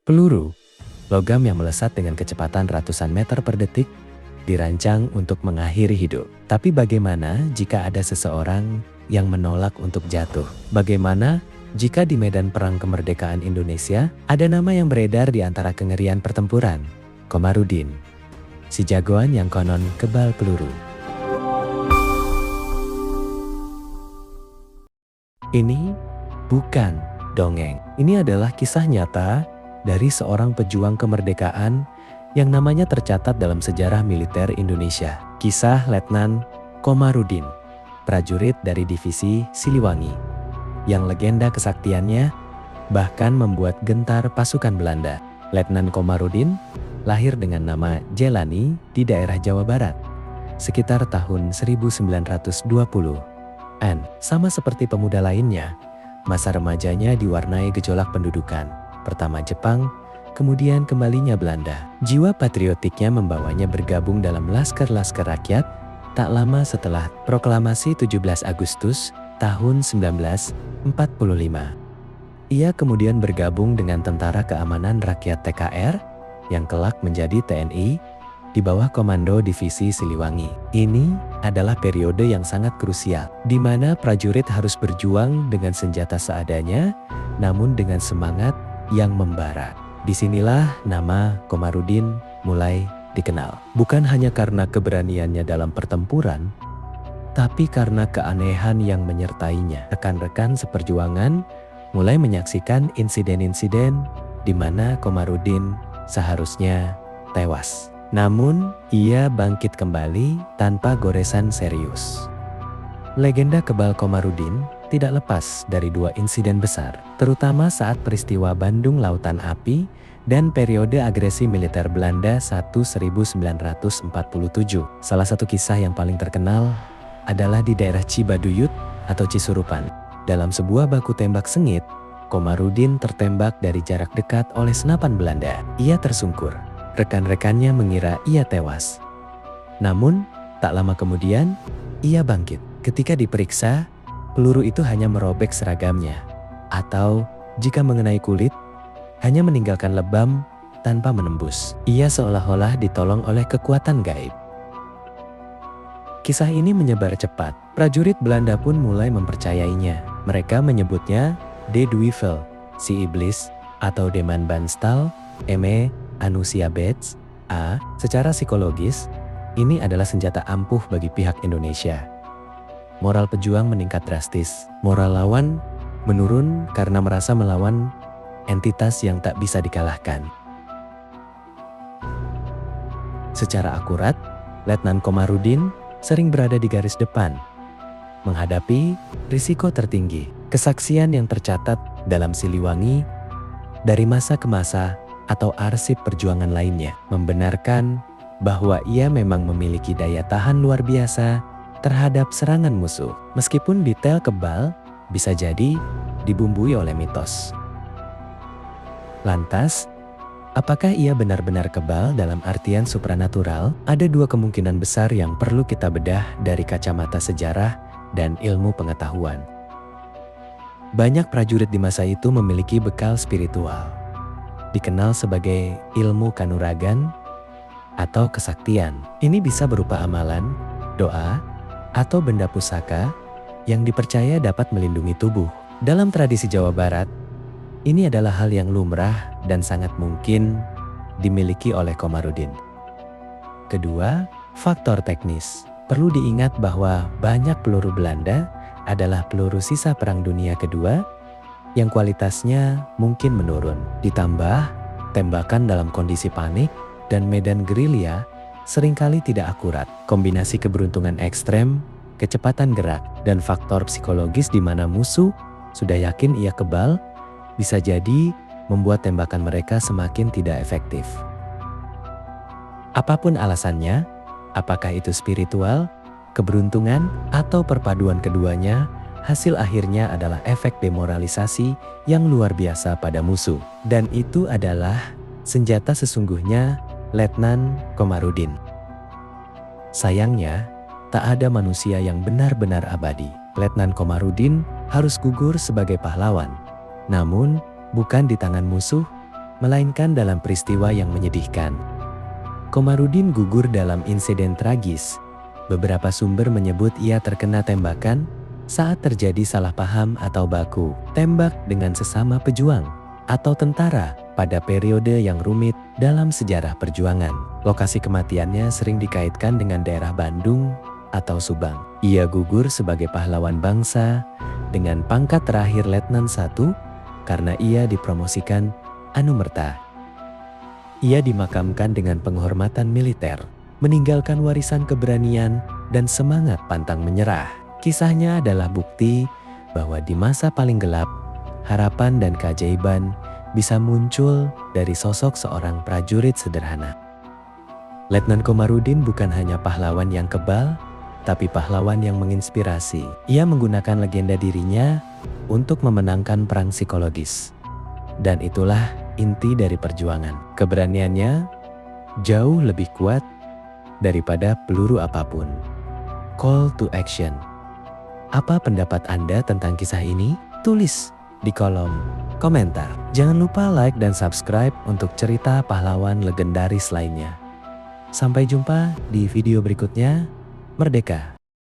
Peluru, logam yang melesat dengan kecepatan ratusan meter per detik, dirancang untuk mengakhiri hidup. Tapi bagaimana jika ada seseorang yang menolak untuk jatuh? Bagaimana jika di medan perang kemerdekaan Indonesia ada nama yang beredar di antara kengerian pertempuran? Komarudin, si jagoan yang konon kebal peluru. Ini bukan dongeng. Ini adalah kisah nyata dari seorang pejuang kemerdekaan yang namanya tercatat dalam sejarah militer Indonesia. Kisah Letnan Komarudin, prajurit dari divisi Siliwangi, yang legenda kesaktiannya bahkan membuat gentar pasukan Belanda. Letnan Komarudin lahir dengan nama Jelani di daerah Jawa Barat, sekitar tahun 1920-an. Sama seperti pemuda lainnya, masa remajanya diwarnai gejolak pendudukan. Pertama Jepang, kemudian kembalinya Belanda. Jiwa patriotiknya membawanya bergabung dalam Laskar-Laskar Rakyat tak lama setelah Proklamasi 17 Agustus tahun 1945. Ia kemudian bergabung dengan Tentara Keamanan Rakyat TKR yang kelak menjadi TNI di bawah Komando Divisi Siliwangi. Ini adalah periode yang sangat krusial, di mana prajurit harus berjuang dengan senjata seadanya, namun dengan semangat yang membara. Disinilah nama Komarudin mulai dikenal. Bukan hanya karena keberaniannya dalam pertempuran, tapi karena keanehan yang menyertainya. Rekan-rekan seperjuangan mulai menyaksikan insiden-insiden di mana Komarudin seharusnya tewas. Namun, ia bangkit kembali tanpa goresan serius. Legenda kebal Komarudin tidak lepas dari dua insiden besar, terutama saat peristiwa Bandung Lautan Api dan periode agresi militer Belanda 1947. Salah satu kisah yang paling terkenal adalah di daerah Cibaduyut atau Cisurupan. Dalam sebuah baku tembak sengit, Komarudin tertembak dari jarak dekat oleh senapan Belanda. Ia tersungkur. Rekan-rekannya mengira ia tewas. Namun, tak lama kemudian, ia bangkit. Ketika diperiksa, peluru itu hanya merobek seragamnya, atau jika mengenai kulit, hanya meninggalkan lebam tanpa menembus. Ia seolah-olah ditolong oleh kekuatan gaib. Kisah ini menyebar cepat. Prajurit Belanda pun mulai mempercayainya. Mereka menyebutnya De Duivel, si iblis, atau Deman Banstal, Eme Anusia Bets. Secara psikologis, ini adalah senjata ampuh bagi pihak Indonesia. Moral pejuang meningkat drastis. Moral lawan menurun karena merasa melawan entitas yang tak bisa dikalahkan. Secara akurat, Letnan Komarudin sering berada di garis depan, menghadapi risiko tertinggi. Kesaksian yang tercatat dalam Siliwangi dari masa ke masa atau arsip perjuangan lainnya membenarkan bahwa ia memang memiliki daya tahan luar biasa terhadap serangan musuh. Meskipun detail kebal bisa jadi dibumbui oleh mitos. Lantas, apakah ia benar-benar kebal dalam artian supranatural? Ada dua kemungkinan besar yang perlu kita bedah dari kacamata sejarah dan ilmu pengetahuan. Banyak prajurit di masa itu memiliki bekal spiritual, dikenal sebagai ilmu kanuragan atau kesaktian. Ini bisa berupa amalan, doa, atau benda pusaka yang dipercaya dapat melindungi tubuh. Dalam tradisi Jawa Barat, ini adalah hal yang lumrah dan sangat mungkin dimiliki oleh Komarudin. Kedua, faktor teknis. Perlu diingat bahwa banyak peluru Belanda adalah peluru sisa Perang Dunia Kedua yang kualitasnya mungkin menurun. Ditambah, tembakan dalam kondisi panik dan medan gerilya seringkali tidak akurat. Kombinasi keberuntungan ekstrem, kecepatan gerak, dan faktor psikologis di mana musuh sudah yakin ia kebal, bisa jadi membuat tembakan mereka semakin tidak efektif. Apapun alasannya, apakah itu spiritual, keberuntungan, atau perpaduan keduanya, hasil akhirnya adalah efek demoralisasi yang luar biasa pada musuh. Dan itu adalah senjata sesungguhnya Letnan Komarudin. Sayangnya, tak ada manusia yang benar-benar abadi. Letnan Komarudin harus gugur sebagai pahlawan. Namun, bukan di tangan musuh, melainkan dalam peristiwa yang menyedihkan. Komarudin gugur dalam insiden tragis. Beberapa sumber menyebut ia terkena tembakan saat terjadi salah paham atau baku tembak dengan sesama pejuang atau tentara pada periode yang rumit dalam sejarah perjuangan. Lokasi kematiannya sering dikaitkan dengan daerah Bandung atau Subang. Ia gugur sebagai pahlawan bangsa dengan pangkat terakhir Letnan 1 karena ia dipromosikan anumerta. Ia dimakamkan dengan penghormatan militer, meninggalkan warisan keberanian dan semangat pantang menyerah. Kisahnya adalah bukti bahwa di masa paling gelap, harapan dan keajaiban bisa muncul dari sosok seorang prajurit sederhana. Letnan Komarudin bukan hanya pahlawan yang kebal, tapi pahlawan yang menginspirasi. Ia menggunakan legenda dirinya untuk memenangkan perang psikologis. Dan itulah inti dari perjuangan. Keberaniannya jauh lebih kuat daripada peluru apapun. Call to action. Apa pendapat Anda tentang kisah ini? Tulis di kolom komentar. Jangan lupa like dan subscribe untuk cerita pahlawan legendaris lainnya. Sampai jumpa di video berikutnya. Merdeka!